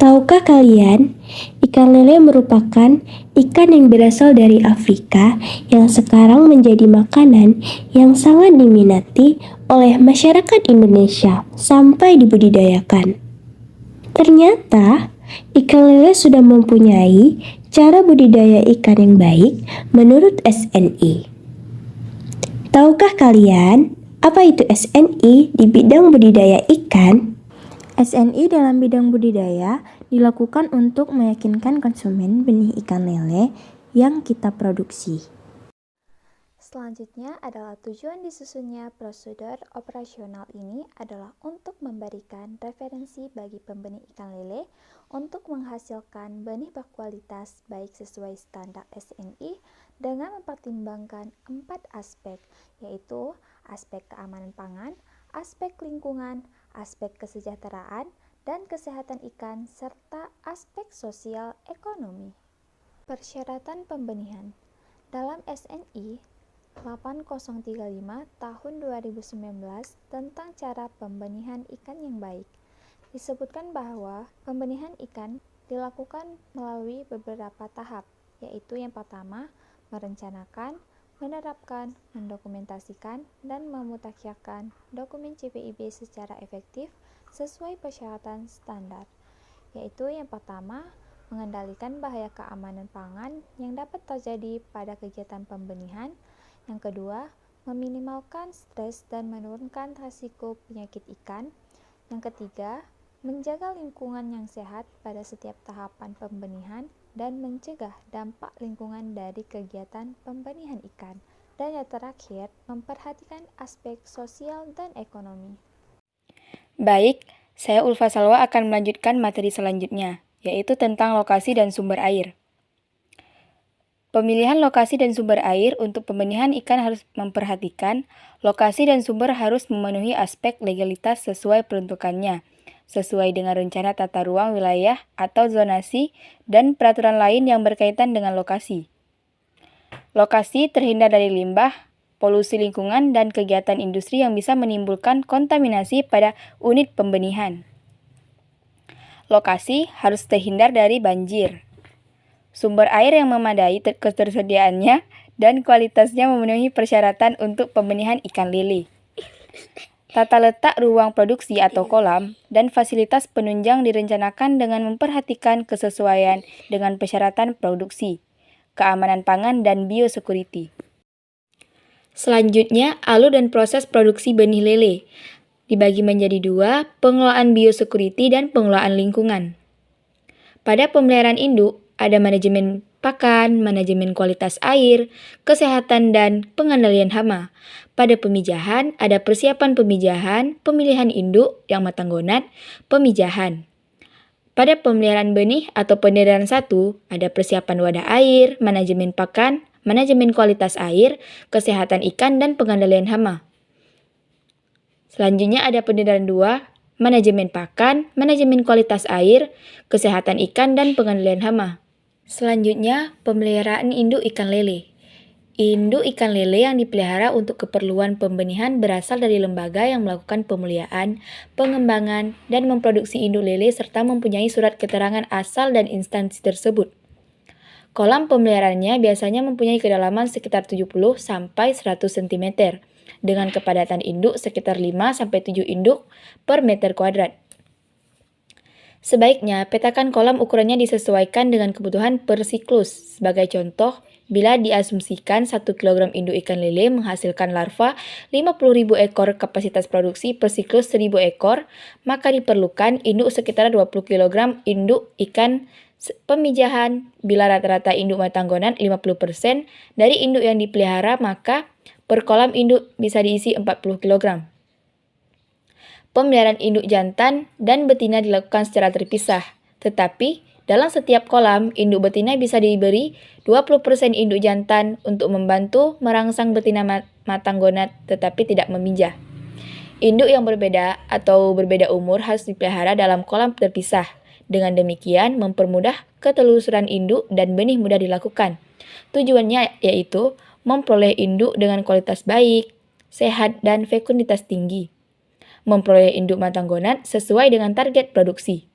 Tahukah kalian, ikan lele merupakan ikan yang berasal dari Afrika yang sekarang menjadi makanan yang sangat diminati oleh masyarakat Indonesia sampai dibudidayakan. Ternyata, ikan lele sudah mempunyai cara budidaya ikan yang baik menurut SNI. Tahukah kalian apa itu SNI di bidang budidaya ikan? SNI dalam bidang budidaya dilakukan untuk meyakinkan konsumen benih ikan lele yang kita produksi. Selanjutnya adalah tujuan disusunnya prosedur operasional ini adalah untuk memberikan referensi bagi pembenih ikan lele untuk menghasilkan benih berkualitas baik sesuai standar SNI dengan mempertimbangkan 4 aspek, yaitu aspek keamanan pangan, aspek lingkungan, aspek kesejahteraan dan kesehatan ikan, serta aspek sosial ekonomi. Persyaratan pembenihan dalam SNI 8035 tahun 2019 tentang cara pembenihan ikan yang baik, disebutkan bahwa pembenihan ikan dilakukan melalui beberapa tahap, yaitu yang pertama, merencanakan, menerapkan, mendokumentasikan, dan memutakhirkan dokumen CPIB secara efektif sesuai persyaratan standar, yaitu yang pertama, mengendalikan bahaya keamanan pangan yang dapat terjadi pada kegiatan pembenihan. Yang kedua, meminimalkan stres dan menurunkan risiko penyakit ikan. Yang ketiga, menjaga lingkungan yang sehat pada setiap tahapan pembenihan dan mencegah dampak lingkungan dari kegiatan pembenihan ikan. Dan yang terakhir, memperhatikan aspek sosial dan ekonomi. Baik, saya Ulfa Salwa akan melanjutkan materi selanjutnya, yaitu tentang lokasi dan sumber air. Pemilihan lokasi dan sumber air untuk pembenihan ikan harus memperhatikan lokasi dan sumber harus memenuhi aspek legalitas sesuai peruntukannya, sesuai dengan rencana tata ruang wilayah atau zonasi dan peraturan lain yang berkaitan dengan lokasi. Lokasi terhindar dari limbah, polusi lingkungan, dan kegiatan industri yang bisa menimbulkan kontaminasi pada unit pembenihan. Lokasi harus terhindar dari banjir. Sumber air yang memadai ketersediaannya dan kualitasnya memenuhi persyaratan untuk pembenihan ikan lele. Tata letak ruang produksi atau kolam dan fasilitas penunjang direncanakan dengan memperhatikan kesesuaian dengan persyaratan produksi, keamanan pangan, dan biosecurity. Selanjutnya, alur dan proses produksi benih lele. Dibagi menjadi dua, pengelolaan biosecurity dan pengelolaan lingkungan. Pada pemeliharaan induk, ada manajemen pakan, manajemen kualitas air, kesehatan, dan pengendalian hama. Pada pemijahan, ada persiapan pemijahan, pemilihan induk yang matang gonat, pemijahan. Pada pemeliharaan benih atau pendidikan 1, ada persiapan wadah air, manajemen pakan, manajemen kualitas air, kesehatan ikan, dan pengendalian hama. Selanjutnya ada pendidikan 2, manajemen pakan, manajemen kualitas air, kesehatan ikan, dan pengendalian hama. Selanjutnya, pemeliharaan induk ikan lele. Induk ikan lele yang dipelihara untuk keperluan pembenihan berasal dari lembaga yang melakukan pemeliharaan, pengembangan, dan memproduksi induk lele serta mempunyai surat keterangan asal dan instansi tersebut. Kolam pemeliharaannya biasanya mempunyai kedalaman sekitar 70 sampai 100 cm dengan kepadatan induk sekitar 5 sampai 7 induk per meter kuadrat. Sebaiknya petakan kolam ukurannya disesuaikan dengan kebutuhan per siklus. Sebagai contoh, bila diasumsikan 1 kg induk ikan lele menghasilkan larva 50.000 ekor kapasitas produksi per siklus 1.000 ekor, maka diperlukan induk sekitar 20 kg induk ikan pemijahan. Bila rata-rata induk matang gonat 50% dari induk yang dipelihara, maka per kolam induk bisa diisi 40 kg. Pemeliharaan induk jantan dan betina dilakukan secara terpisah, tetapi dalam setiap kolam, induk betina bisa diberi 20% induk jantan untuk membantu merangsang betina matang gonat tetapi tidak memijah. Induk yang berbeda atau berbeda umur harus dipelihara dalam kolam terpisah. Dengan demikian, mempermudah ketelusuran induk dan benih mudah dilakukan. Tujuannya yaitu memperoleh induk dengan kualitas baik, sehat, dan fekunditas tinggi. Memperoleh induk matang gonat sesuai dengan target produksi.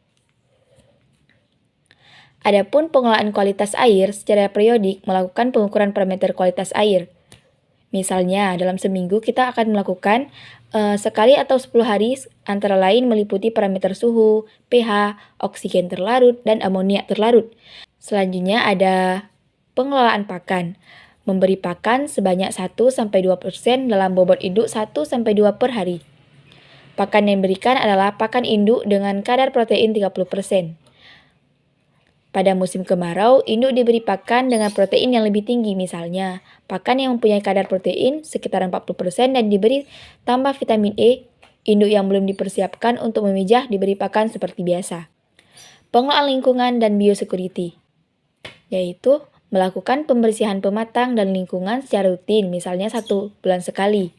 Adapun pengelolaan kualitas air secara periodik melakukan pengukuran parameter kualitas air. Misalnya, dalam seminggu kita akan melakukan sekali atau 10 hari antara lain meliputi parameter suhu, pH, oksigen terlarut, dan amonia terlarut. Selanjutnya ada pengelolaan pakan. Memberi pakan sebanyak 1-2% dalam bobot induk 1-2 per hari. Pakan yang diberikan adalah pakan induk dengan kadar protein 30%. Pada musim kemarau, induk diberi pakan dengan protein yang lebih tinggi, misalnya pakan yang mempunyai kadar protein sekitar 40% dan diberi tambah vitamin E. Induk yang belum dipersiapkan untuk memijah diberi pakan seperti biasa. Pengelolaan lingkungan dan biosecurity, yaitu melakukan pembersihan pematang dan lingkungan secara rutin, misalnya 1 bulan sekali.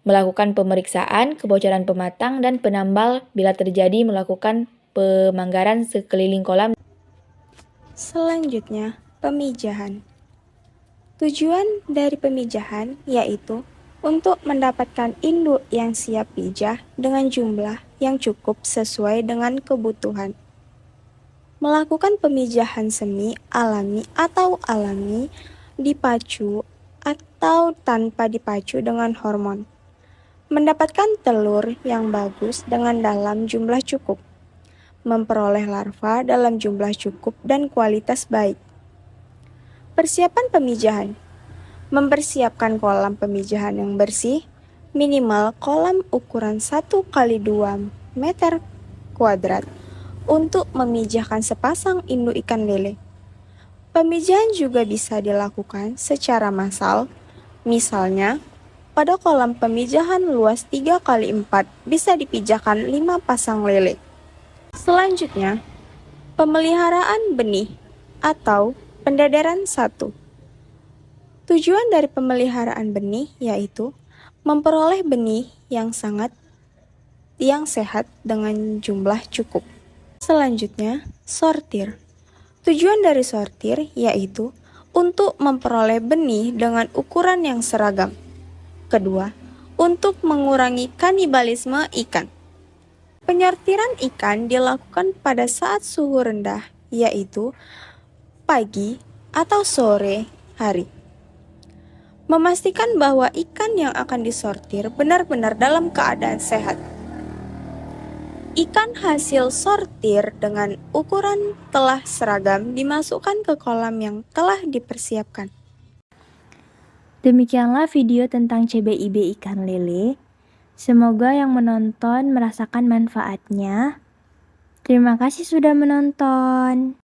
Melakukan pemeriksaan kebocoran pematang dan penambal bila terjadi melakukan pemanggaran sekeliling kolam. Selanjutnya, pemijahan. Tujuan dari pemijahan yaitu untuk mendapatkan induk yang siap pijah dengan jumlah yang cukup sesuai dengan kebutuhan. Melakukan pemijahan semi alami atau alami, dipacu atau tanpa dipacu dengan hormon. Mendapatkan telur yang bagus dengan dalam jumlah cukup. Memperoleh larva dalam jumlah cukup dan kualitas baik. Persiapan pemijahan. Mempersiapkan kolam pemijahan yang bersih, minimal kolam ukuran 1 x 2 meter kuadrat untuk memijahkan sepasang induk ikan lele. Pemijahan juga bisa dilakukan secara massal, misalnya pada kolam pemijahan luas 3 x 4 bisa dipijahkan 5 pasang lele. Selanjutnya, pemeliharaan benih atau pendadaran 1. Tujuan dari pemeliharaan benih yaitu memperoleh benih yang sehat dengan jumlah cukup. Selanjutnya, sortir. Tujuan dari sortir yaitu untuk memperoleh benih dengan ukuran yang seragam. Kedua, untuk mengurangi kanibalisme ikan. Penyortiran ikan dilakukan pada saat suhu rendah, yaitu pagi atau sore hari. Memastikan bahwa ikan yang akan disortir benar-benar dalam keadaan sehat. Ikan hasil sortir dengan ukuran telah seragam dimasukkan ke kolam yang telah dipersiapkan. Demikianlah video tentang CBIB ikan lele. Semoga yang menonton merasakan manfaatnya. Terima kasih sudah menonton.